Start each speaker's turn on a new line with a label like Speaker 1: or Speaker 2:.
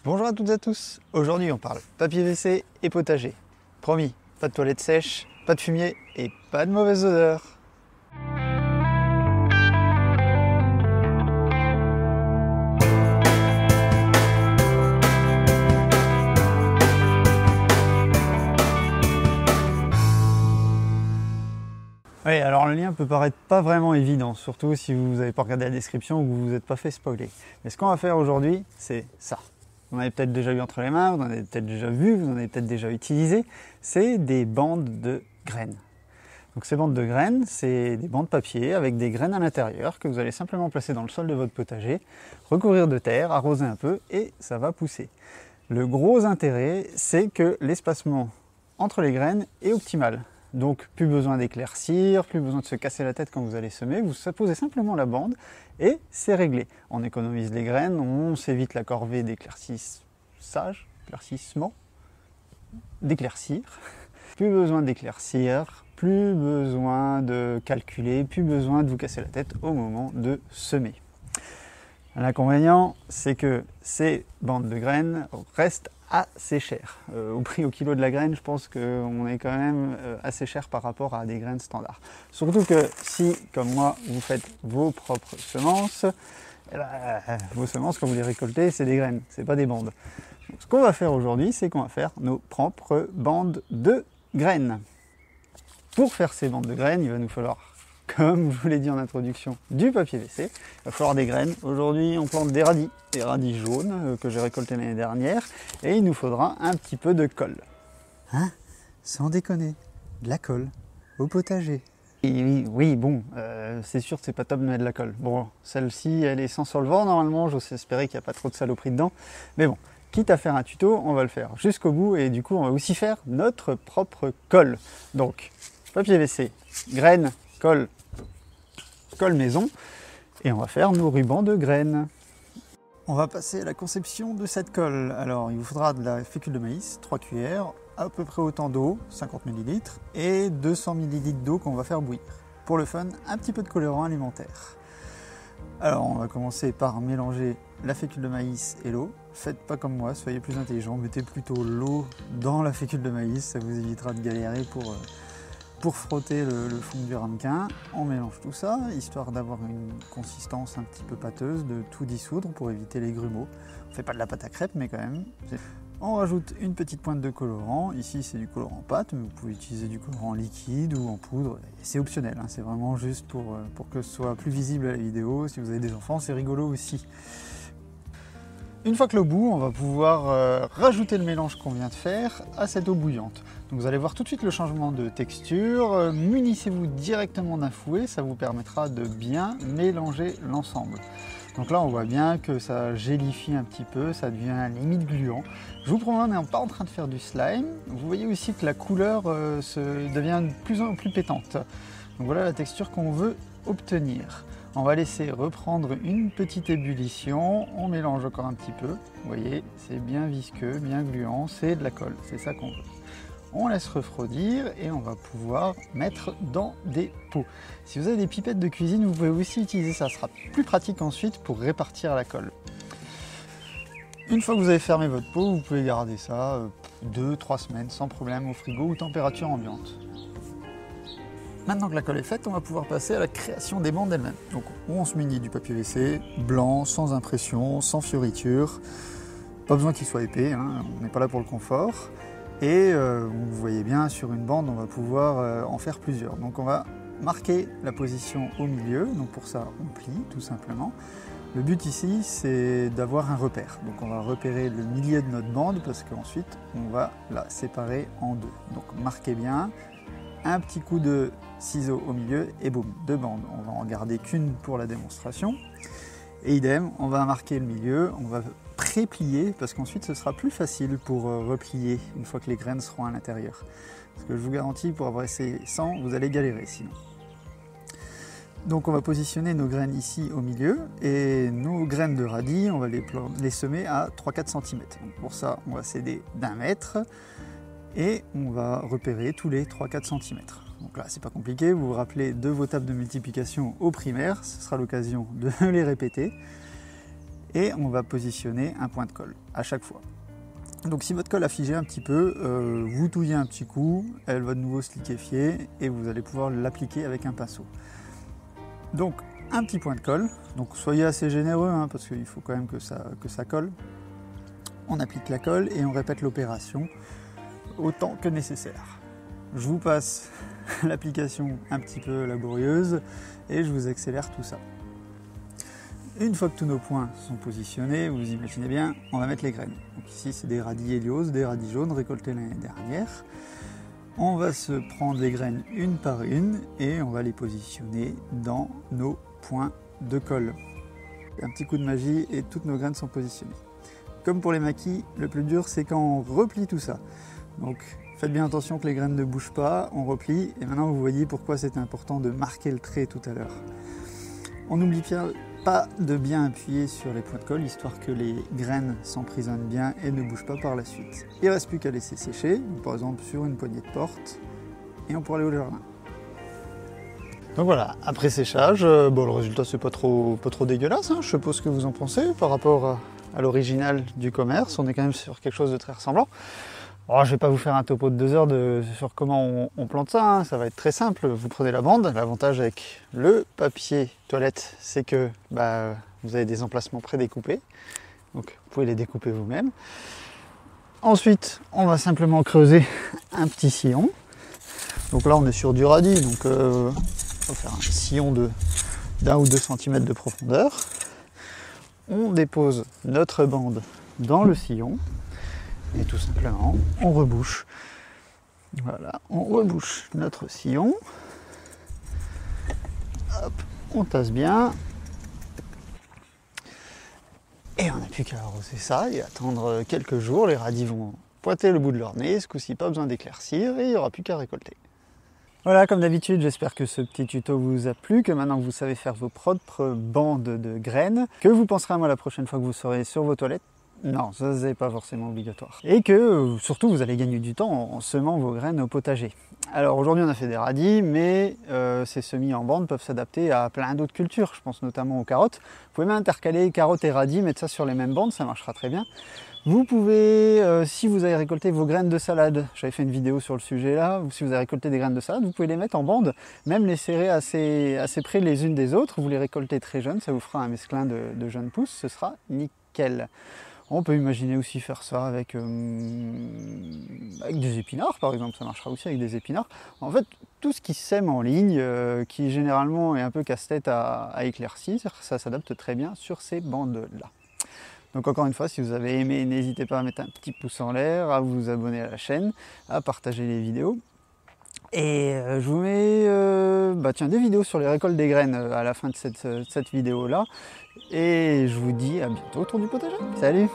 Speaker 1: Bonjour à toutes et à tous, aujourd'hui on parle papier WC et potager. Promis, pas de toilettes sèches, pas de fumier et pas de mauvaise odeur. Oui, alors le lien peut paraître pas vraiment évident, surtout si vous n'avez pas regardé la description ou que vous vous êtes pas fait spoiler. Mais ce qu'on va faire aujourd'hui, c'est ça. Vous en avez peut-être déjà eu entre les mains, vous en avez peut-être déjà vu, vous en avez peut-être déjà utilisé. C'est des bandes de graines. Donc ces bandes de graines, c'est des bandes papier avec des graines à l'intérieur que vous allez simplement placer dans le sol de votre potager, recouvrir de terre, arroser un peu et ça va pousser. Le gros intérêt, c'est que l'espacement entre les graines est optimal. Donc plus besoin d'éclaircir, plus besoin de se casser la tête quand vous allez semer, vous posez simplement la bande et c'est réglé. On économise les graines, on s'évite la corvée d'éclaircissement, d'éclaircir. Plus besoin d'éclaircir, plus besoin de calculer, plus besoin de vous casser la tête au moment de semer. L'inconvénient, c'est que ces bandes de graines restent assez chères. Au prix au kilo de la graine, je pense qu'on est quand même assez cher par rapport à des graines standards. Surtout que si, comme moi, vous faites vos propres semences, vos semences, quand vous les récoltez, c'est des graines, c'est pas des bandes. Donc, ce qu'on va faire aujourd'hui, c'est qu'on va faire nos propres bandes de graines. Pour faire ces bandes de graines, il va nous falloir, comme je vous l'ai dit en introduction, du papier WC. Il va falloir des graines. Aujourd'hui, on plante des radis jaunes que j'ai récoltés l'année dernière. Et il nous faudra un petit peu de colle. Hein? Sans déconner, de la colle au potager. Et oui, bon, c'est sûr que c'est pas top de mettre de la colle. Bon, celle-ci, elle est sans solvant normalement. J'ose espérer qu'il n'y a pas trop de saloperie dedans. Mais bon, quitte à faire un tuto, on va le faire jusqu'au bout. Et du coup, on va aussi faire notre propre colle. Donc, papier WC, graines, colle maison, et on va faire nos rubans de graines. On va passer à la conception de cette colle. Alors il vous faudra de la fécule de maïs, 3 cuillères, à peu près autant d'eau, 50 ml, et 200 ml d'eau qu'on va faire bouillir. Pour le fun, un petit peu de colorant alimentaire. Alors on va commencer par mélanger la fécule de maïs et l'eau. Faites pas comme moi, soyez plus intelligent, mettez plutôt l'eau dans la fécule de maïs, ça vous évitera de galérer pour frotter le fond du ramequin. On mélange tout ça, histoire d'avoir une consistance un petit peu pâteuse, de tout dissoudre pour éviter les grumeaux. On ne fait pas de la pâte à crêpes, mais quand même. On rajoute une petite pointe de colorant. Ici, c'est du colorant pâte, mais vous pouvez utiliser du colorant liquide ou en poudre. C'est optionnel, hein. C'est vraiment juste pour que ce soit plus visible à la vidéo. Si vous avez des enfants, c'est rigolo aussi. Une fois que l'eau bout, on va pouvoir rajouter le mélange qu'on vient de faire à cette eau bouillante. Donc vous allez voir tout de suite le changement de texture. Munissez-vous directement d'un fouet, ça vous permettra de bien mélanger l'ensemble. Donc là on voit bien que ça gélifie un petit peu, ça devient limite gluant. Je vous promets, on n'est pas en train de faire du slime. Vous voyez aussi que la couleur devient de plus en plus pétante. Donc voilà la texture qu'on veut obtenir. On va laisser reprendre une petite ébullition, on mélange encore un petit peu. Vous voyez, c'est bien visqueux, bien gluant, c'est de la colle, c'est ça qu'on veut. On laisse refroidir et on va pouvoir mettre dans des pots. Si vous avez des pipettes de cuisine, vous pouvez aussi utiliser ça, ce sera plus pratique ensuite pour répartir la colle. Une fois que vous avez fermé votre pot, vous pouvez garder ça 2-3 semaines sans problème au frigo ou température ambiante. Maintenant que la colle est faite, on va pouvoir passer à la création des bandes elles-mêmes. Donc on se munit du papier WC, blanc, sans impression, sans fioritures. Pas besoin qu'il soit épais, hein, on n'est pas là pour le confort. Et vous voyez bien, sur une bande, on va pouvoir en faire plusieurs. Donc on va marquer la position au milieu. Donc pour ça, on plie tout simplement. Le but ici, c'est d'avoir un repère. Donc on va repérer le milieu de notre bande parce qu'ensuite, on va la séparer en deux. Donc marquez bien. Un petit coup de ciseau au milieu et boum, deux bandes. On va en garder qu'une pour la démonstration. Et idem, on va marquer le milieu, on va pré-plier parce qu'ensuite ce sera plus facile pour replier une fois que les graines seront à l'intérieur. Parce que je vous garantis, pour avoir essayé sans, vous allez galérer sinon. Donc on va positionner nos graines ici au milieu et nos graines de radis, on va les semer à 3-4 cm. Donc pour ça, on va s'aider d'1 mètre. Et on va repérer tous les 3-4 cm. Donc là, c'est pas compliqué, vous vous rappelez de vos tables de multiplication au primaire, ce sera l'occasion de les répéter. et on va positionner un point de colle à chaque fois. Donc si votre colle a figé un petit peu, vous touillez un petit coup, elle va de nouveau se liquéfier et vous allez pouvoir l'appliquer avec un pinceau. Donc un petit point de colle, donc soyez assez généreux hein, parce qu'il faut quand même que ça colle. On applique la colle et on répète l'opération autant que nécessaire. Je vous passe l'application un petit peu laborieuse et je vous accélère tout ça. Une fois que tous nos points sont positionnés, vous imaginez bien, on va mettre les graines. Donc ici c'est des radis Hélios, des radis jaunes récoltés l'année dernière. On va se prendre les graines une par une et on va les positionner dans nos points de colle. Un petit coup de magie et toutes nos graines sont positionnées. Comme pour les maquis, le plus dur c'est quand on replie tout ça. Donc faites bien attention que les graines ne bougent pas, on replie et maintenant vous voyez pourquoi c'était important de marquer le trait tout à l'heure. On n'oublie pas de bien appuyer sur les points de colle histoire que les graines s'emprisonnent bien et ne bougent pas par la suite. Il ne reste plus qu'à laisser sécher, par exemple sur une poignée de porte, et on pourra aller au jardin. Donc voilà, après séchage, bon, le résultat c'est pas trop dégueulasse, hein, je suppose ce que vous en pensez par rapport à l'original du commerce, on est quand même sur quelque chose de très ressemblant. Alors, je ne vais pas vous faire un topo de 2 heures sur comment on plante ça, hein. Ça va être très simple. Vous prenez la bande, l'avantage avec le papier toilette, c'est que vous avez des emplacements prédécoupés, donc vous pouvez les découper vous-même. Ensuite, on va simplement creuser un petit sillon. Donc là, on est sur du radis, donc on va faire un sillon d'1 ou 2 cm de profondeur. On dépose notre bande dans le sillon. Et tout simplement, on rebouche. Voilà, on rebouche notre sillon. Hop, on tasse bien. Et on n'a plus qu'à arroser ça et attendre quelques jours. Les radis vont pointer le bout de leur nez. Ce coup-ci, pas besoin d'éclaircir et il n'y aura plus qu'à récolter. Voilà, comme d'habitude, j'espère que ce petit tuto vous a plu, que maintenant vous savez faire vos propres bandes de graines, que vous penserez à moi la prochaine fois que vous serez sur vos toilettes. Non, ça c'est pas forcément obligatoire. Et que surtout vous allez gagner du temps en semant vos graines au potager. Alors aujourd'hui on a fait des radis, mais ces semis en bande peuvent s'adapter à plein d'autres cultures. Je pense notamment aux carottes. Vous pouvez même intercaler carottes et radis, mettre ça sur les mêmes bandes, ça marchera très bien. Vous pouvez, si vous avez récolté vos graines de salade, j'avais fait une vidéo sur le sujet là, si vous avez récolté des graines de salade, vous pouvez les mettre en bande, même les serrer assez près les unes des autres. Vous les récoltez très jeunes, ça vous fera un mesclin de jeunes pousses, ce sera nickel. On peut imaginer aussi faire ça avec des épinards par exemple, ça marchera aussi avec des épinards. En fait, tout ce qui sème en ligne, qui généralement est un peu casse-tête à éclaircir, ça s'adapte très bien sur ces bandes-là. Donc encore une fois, si vous avez aimé, n'hésitez pas à mettre un petit pouce en l'air, à vous abonner à la chaîne, à partager les vidéos. Et je vous mets des vidéos sur les récoltes des graines à la fin de cette vidéo-là. Et je vous dis à bientôt autour du potager. Salut!